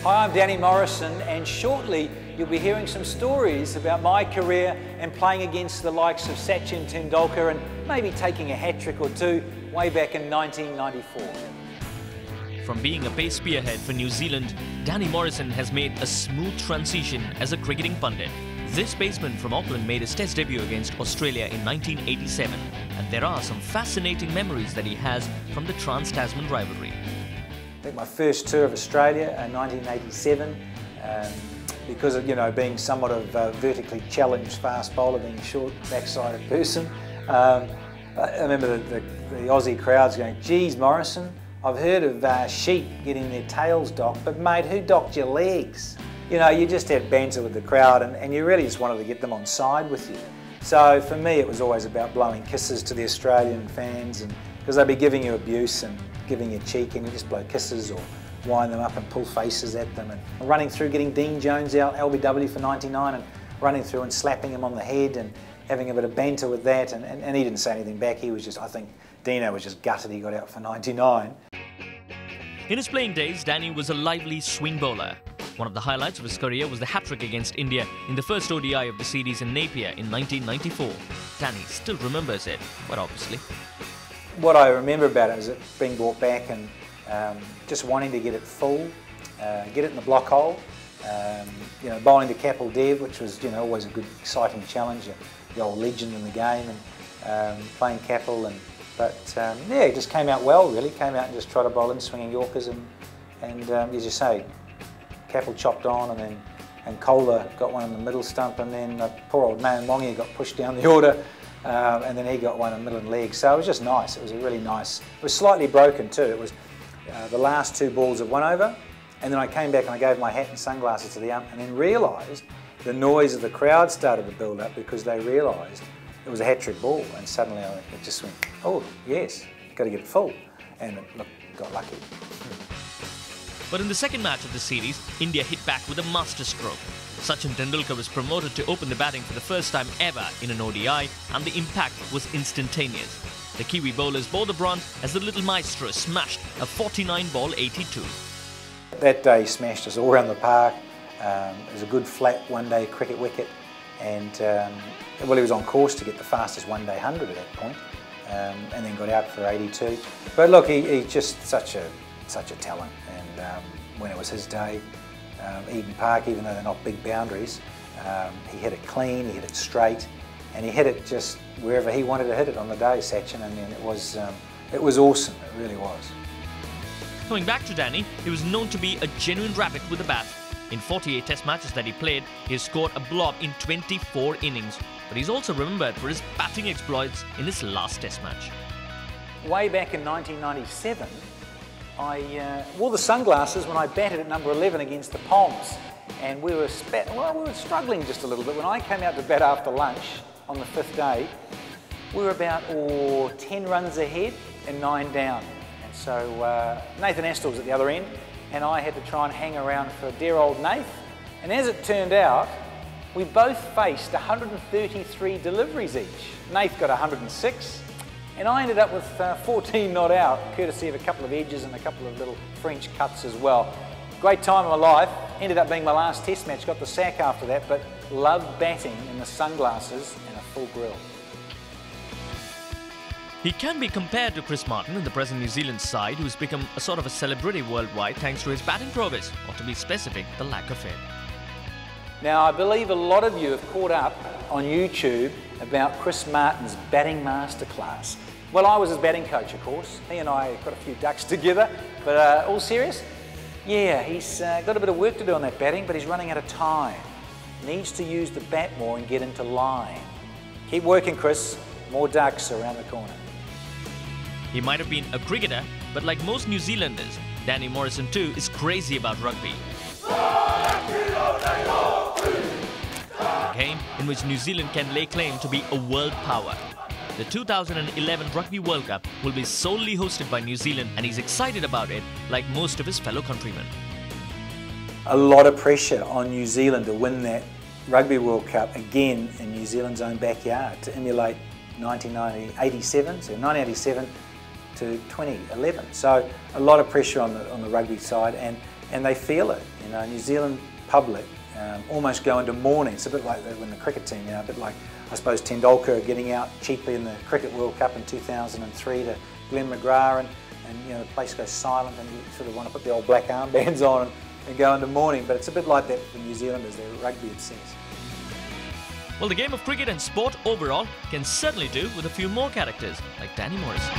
Hi, I'm Danny Morrison, and shortly you'll be hearing some stories about my career and playing against the likes of Sachin Tendulkar and maybe taking a hat-trick or two way back in 1994. From being a pace spearhead for New Zealand, Danny Morrison has made a smooth transition as a cricketing pundit. This baseman from Auckland made his Test debut against Australia in 1987, and there are some fascinating memories that he has from the Trans-Tasman rivalry. I think my first tour of Australia in 1987, because of being somewhat of a vertically challenged fast bowler, being a short back-sided person, I remember the Aussie crowds going, "Geez, Morrison, I've heard of sheep getting their tails docked, but mate, who docked your legs?" You just had banter with the crowd, and you really just wanted to get them on side with you. So for me, it was always about blowing kisses to the Australian fans, and because they'd be giving you abuse and giving you cheek, and you just blow kisses or wind them up and pull faces at them, and running through, getting Dean Jones out, LBW for 99, and running through and slapping him on the head and having a bit of banter with that, and he didn't say anything back. He was just, I think Dino was just gutted he got out for 99. In his playing days, Danny was a lively swing bowler. One of the highlights of his career was the hat-trick against India in the first ODI of the series in Napier in 1994. Danny still remembers it, quite obviously. What I remember about it is it being brought back and just wanting to get it full, get it in the block hole, bowling to Kapil Dev, which was always a good, exciting challenge, the old legend in the game, and playing Kapil, but yeah, it just came out well, really. Came out and just tried to bowl in swinging Yorkers, and as you say, Kapil chopped on, and Kohler got one in the middle stump, and then poor old Man Mongia got pushed down the order. And then he got one in the middle and leg, so it was just nice. It was a really nice. It was slightly broken too. It was the last two balls of 1 over, and then I came back and I gave my hat and sunglasses to the ump, and then realised the noise of the crowd started to build up because they realised it was a hat-trick ball, and suddenly it just went, "Oh yes, got to get it full," and it got lucky. But in the second match of the series, India hit back with a masterstroke. Sachin Tendulkar was promoted to open the batting for the first time ever in an ODI, and the impact was instantaneous. The Kiwi bowlers bore the brunt as the little maestro smashed a 49-ball 82. That day smashed us all around the park. It was a good flat one-day cricket wicket, and well, he was on course to get the fastest one-day 100 at that point, and then got out for 82. But look, he's just such a talent, and when it was his day, Eden Park, even though they're not big boundaries, he hit it clean, he hit it straight, and he hit it just wherever he wanted to hit it on the day, Sachin. I mean, it was awesome, it really was. Coming back to Danny, he was known to be a genuine rabbit with the bat. In 48 Test matches that he played, he scored a blob in 24 innings, but he's also remembered for his batting exploits in his last Test match. Way back in 1997, I wore the sunglasses when I batted at number 11 against the Poms, and we were struggling just a little bit. When I came out to bat after lunch on the 5th day, we were about 10 runs ahead and 9 down. And so Nathan Astle was at the other end, and I had to try and hang around for dear old Nath. And as it turned out, we both faced 133 deliveries each. Nath got 106. And I ended up with 14 not out, courtesy of a couple of edges and a couple of little French cuts as well. Great time of my life. Ended up being my last Test match, got the sack after that, but loved batting in the sunglasses and a full grill. He can be compared to Chris Martin in the present New Zealand side, who's become a sort of a celebrity worldwide thanks to his batting prowess, or to be specific, the lack of it. Now, I believe a lot of you have caught up on YouTube about Chris Martin's batting masterclass. Well, I was his batting coach, of course. He and I got a few ducks together, but all serious? Yeah, he's got a bit of work to do on that batting, but he's running out of time. Needs to use the bat more and get into line. Keep working, Chris. More ducks around the corner. He might have been a cricketer, but like most New Zealanders, Danny Morrison too is crazy about rugby. A game in which New Zealand can lay claim to be a world power. The 2011 Rugby World Cup will be solely hosted by New Zealand, and he's excited about it like most of his fellow countrymen. A lot of pressure on New Zealand to win that Rugby World Cup again in New Zealand's own backyard to emulate 1987, so 1987 to 2011. So a lot of pressure on the rugby side, and and they feel it. You know, New Zealand public almost go into mourning. It's a bit like when the cricket team, you know, a bit like, I suppose, Tendulkar getting out cheaply in the Cricket World Cup in 2003 to Glenn McGrath, and you know, the place goes silent and you sort of want to put the old black armbands on and go into mourning. But it's a bit like that for New Zealanders. They're rugby obsessed. Well, the game of cricket and sport overall can certainly do with a few more characters like Danny Morrison.